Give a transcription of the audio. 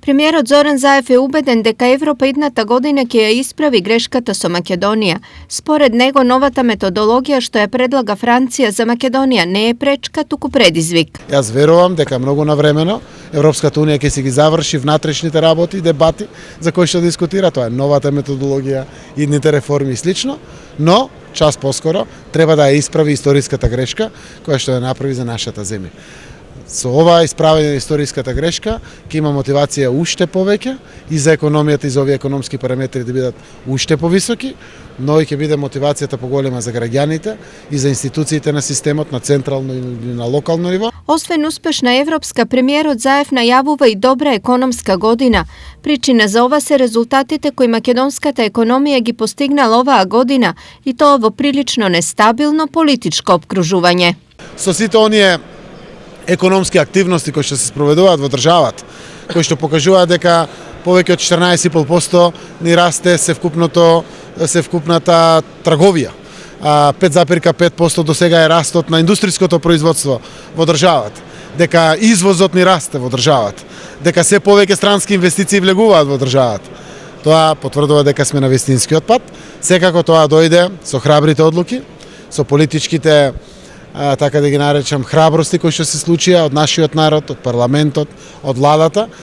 Премиерот Зоран Заев е убеден дека Европа идната година ќе ја исправи грешката со Македонија. Според него, новата методологија што ја предлага Франција за Македонија не е пречка, туку предизвик. Јас верувам дека многу навремено Европската унија ќе си ги заврши внатрешните работи и дебати за кои што дискутира, тоа е новата методологија, идните реформи и слично, но час поскоро треба да ја исправи историската грешка која што ја направи за нашата земја. Со ова исправење на историската грешка ќе има мотивација уште повеќе и за економијата и за овие економски параметри да бидат уште повисоки, но и ќе биде мотивацијата поголема за граѓаните и за институциите на системот на централно и на локално ниво. Освен успешна европска, премиерот Заев најавува и добра економска година. Причина за ова се резултатите кои македонската економија ги постигнала оваа година и тоа во прилично нестабилно политичко опкружување. Со сите оние економски активности кои што се спроведуваат во државата, кои што покажуваат дека повеќе од 14,5% ни расте севкупната трговија. 5,5% до сега е растот на индустриското производство во државата, дека извозот ни расте во државата, дека се повеќе странски инвестиции влегуваат во државата. Тоа потврдува дека сме на вистинскиот пат. Секако тоа дојде со храбрите одлуки, со политичките така да ги наречам храбрости кои што се случија од нашиот народ, од парламентот, од владата,